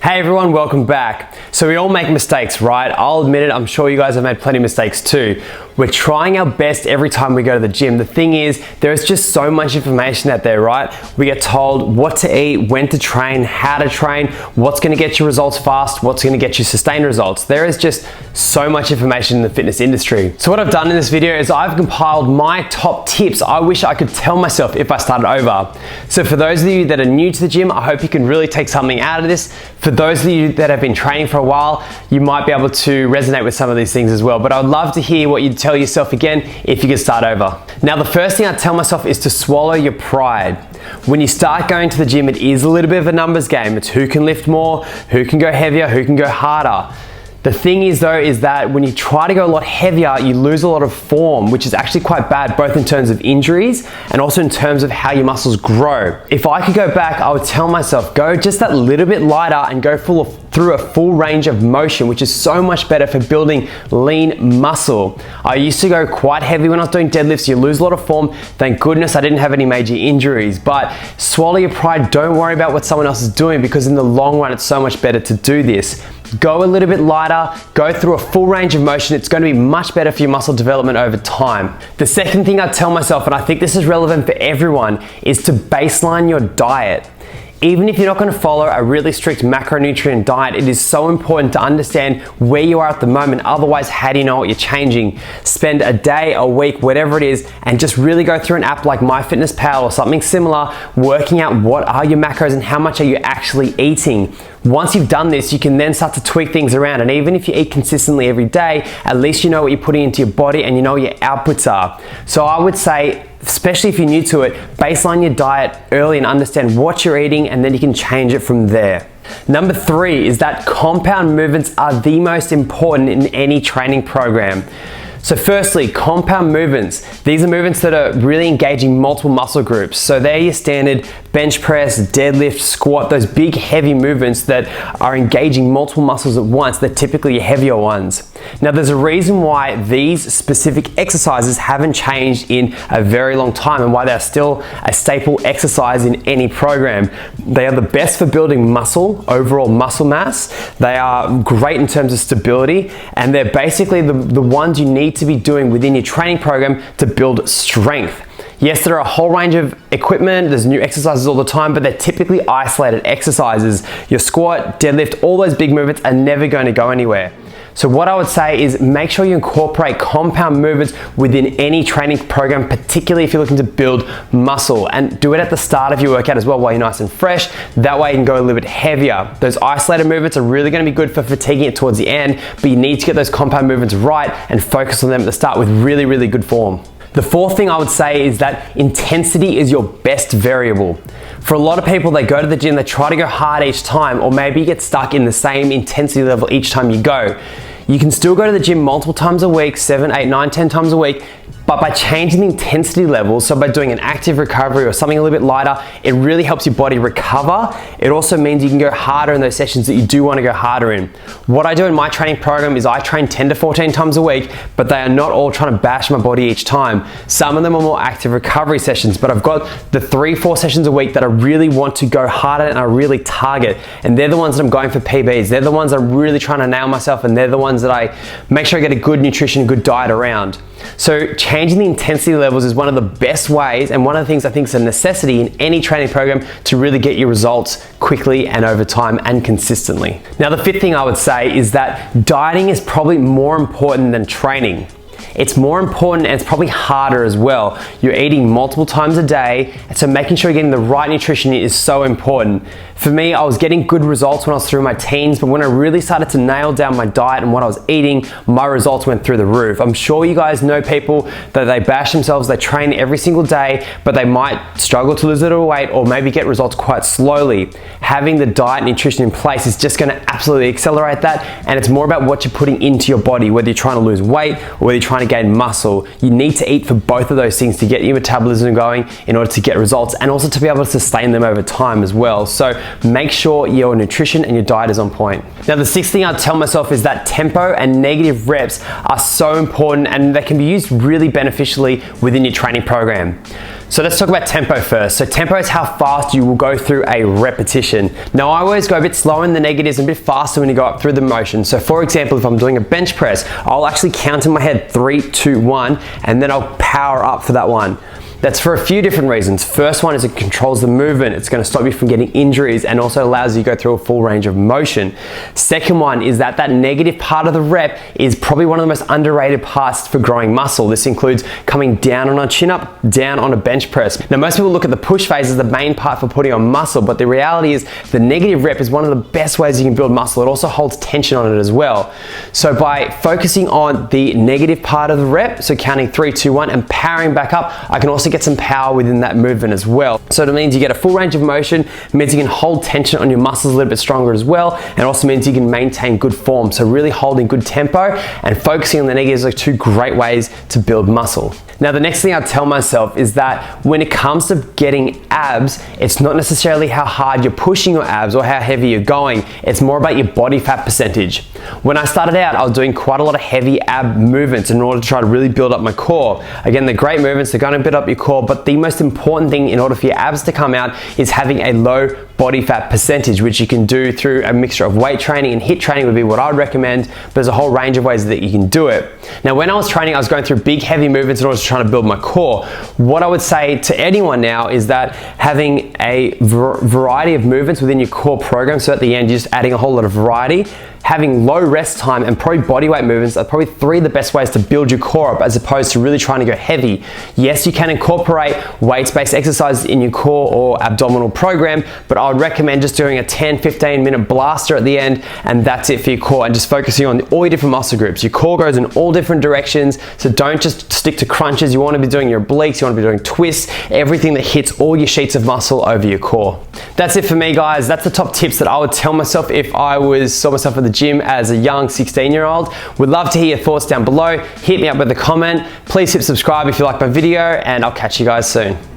Hey everyone, welcome back. So we all make mistakes, right? I'll admit it, I'm sure you guys have made plenty of mistakes too. We're trying our best every time we go to the gym. The thing is, there's just so much information out there, right? We get told what to eat, when to train, how to train, what's gonna get you results fast, what's gonna get you sustained results. There is just so much information in the fitness industry. So what I've done in this video is I've compiled my top tips I wish I could tell myself if I started over. So for those of you that are new to the gym, I hope you can really take something out of this. For those of you that have been training for a while, you might be able to resonate with some of these things as well. But I would love to hear what you'd tell yourself again if you could start over. Now, the first thing I tell myself is to swallow your pride. When you start going to the gym, it is a little bit of a numbers game. It's who can lift more, who can go heavier, who can go harder. The thing is though, is that when you try to go a lot heavier, you lose a lot of form, which is actually quite bad, both in terms of injuries and also in terms of how your muscles grow. If I could go back, I would tell myself, go just that little bit lighter and go through a full range of motion, which is so much better for building lean muscle. I used to go quite heavy when I was doing deadlifts. You lose a lot of form. Thank goodness I didn't have any major injuries, but swallow your pride. Don't worry about what someone else is doing, because in the long run, it's so much better to do this. Go a little bit lighter, go through a full range of motion. It's going to be much better for your muscle development over time. The second thing I tell myself, and I think this is relevant for everyone, is to baseline your diet. Even if you're not going to follow a really strict macronutrient diet, it is so important to understand where you are at the moment. Otherwise, how do you know what you're changing? Spend a day, a week, whatever it is, and just really go through an app like MyFitnessPal or something similar, working out what are your macros and how much are you actually eating. Once you've done this, you can then start to tweak things around. And even if you eat consistently every day, at least you know what you're putting into your body and you know what your outputs are. So I would say, especially if you're new to it, baseline your diet early and understand what you're eating, and then you can change it from there. Number 3 is that compound movements are the most important in any training program. So firstly, compound movements. These are movements that are really engaging multiple muscle groups. So they're your standard bench press, deadlift, squat, those big heavy movements that are engaging multiple muscles at once. They're typically your heavier ones. Now there's a reason why these specific exercises haven't changed in a very long time and why they're still a staple exercise in any program. They are the best for building muscle, overall muscle mass. They are great in terms of stability, and they're basically the ones you need to be doing within your training program to build strength. Yes, there are a whole range of equipment, there's new exercises all the time, but they're typically isolated exercises. Your squat, deadlift, all those big movements are never going to go anywhere. So what I would say is make sure you incorporate compound movements within any training program, particularly if you're looking to build muscle, and do it at the start of your workout as well while you're nice and fresh. That way you can go a little bit heavier. Those isolated movements are really going to be good for fatiguing it towards the end, but you need to get those compound movements right and focus on them at the start with really, really good form. The fourth thing I would say is that intensity is your best variable. For a lot of people, they go to the gym, they try to go hard each time, or maybe you get stuck in the same intensity level each time you go. You can still go to the gym multiple times a week, 7, 8, 9, 10 times a week, but by changing the intensity levels, so by doing an active recovery or something a little bit lighter, it really helps your body recover. It also means you can go harder in those sessions that you do want to go harder in. What I do in my training program is I train 10 to 14 times a week, but they are not all trying to bash my body each time. Some of them are more active recovery sessions, but I've got the 3-4 sessions a week that I really want to go harder and I really target. And they're the ones that I'm going for PBs. They're the ones I'm really trying to nail myself, and they're the ones that I make sure I get a good nutrition, good diet around. So changing the intensity levels is one of the best ways, and one of the things I think is a necessity in any training program to really get your results quickly and over time and consistently. Now, the fifth thing I would say is that dieting is probably more important than training. It's more important, and it's probably harder as well. You're eating multiple times a day, and so making sure you're getting the right nutrition is so important. For me, I was getting good results when I was through my teens, but when I really started to nail down my diet and what I was eating, my results went through the roof. I'm sure you guys know people that they bash themselves, they train every single day, but they might struggle to lose a little weight or maybe get results quite slowly. Having the diet and nutrition in place is just gonna absolutely accelerate that, and it's more about what you're putting into your body, whether you're trying to lose weight or whether you're trying to gain muscle. You need to eat for both of those things to get your metabolism going in order to get results, and also to be able to sustain them over time as well. So make sure your nutrition and your diet is on point. Now, the sixth thing I'd tell myself is that tempo and negative reps are so important, and they can be used really beneficially within your training program. So let's talk about tempo first. So tempo is how fast you will go through a repetition. Now I always go a bit slower in the negatives and a bit faster when you go up through the motion. So for example, if I'm doing a bench press, I'll actually count in my head 3, 2, 1, and then I'll power up for that one. That's for a few different reasons. First one is it controls the movement. It's going to stop you from getting injuries and also allows you to go through a full range of motion. Second one is that negative part of the rep is probably one of the most underrated parts for growing muscle. This includes coming down on a chin up, down on a bench press. Now most people look at the push phase as the main part for putting on muscle, but the reality is the negative rep is one of the best ways you can build muscle. It also holds tension on it as well. So by focusing on the negative part of the rep, so counting 3, 2, 1 and powering back up, I can also get some power within that movement as well. So it means you get a full range of motion, it means you can hold tension on your muscles a little bit stronger as well, and it also means you can maintain good form. So really holding good tempo and focusing on the negatives are two great ways to build muscle. Now the next thing I tell myself is that when it comes to getting abs, it's not necessarily how hard you're pushing your abs or how heavy you're going, it's more about your body fat percentage. When I started out, I was doing quite a lot of heavy ab movements in order to try to really build up my core. Again, they're great movements, they're going to build up your core, but the most important thing in order for your abs to come out is having a low body fat percentage, which you can do through a mixture of weight training and HIIT training would be what I would recommend, but there's a whole range of ways that you can do it. Now, when I was training, I was going through big, heavy movements in order to try to build my core. What I would say to anyone now is that having a variety of movements within your core program, so at the end, you're just adding a whole lot of variety, having low rest time and probably bodyweight movements are probably 3 of the best ways to build your core up as opposed to really trying to go heavy. Yes, you can incorporate weights-based exercises in your core or abdominal program, but I would recommend just doing a 10-15 minute blaster at the end and that's it for your core and just focusing on all your different muscle groups. Your core goes in all different directions, so don't just stick to crunches. You want to be doing your obliques, you want to be doing twists, everything that hits all your sheets of muscle over your core. That's it for me, guys. That's the top tips that I would tell myself if I saw myself at the gym as a young 16-year-old. Would love to hear your thoughts down below. Hit me up with a comment. Please hit subscribe if you like my video and I'll catch you guys soon.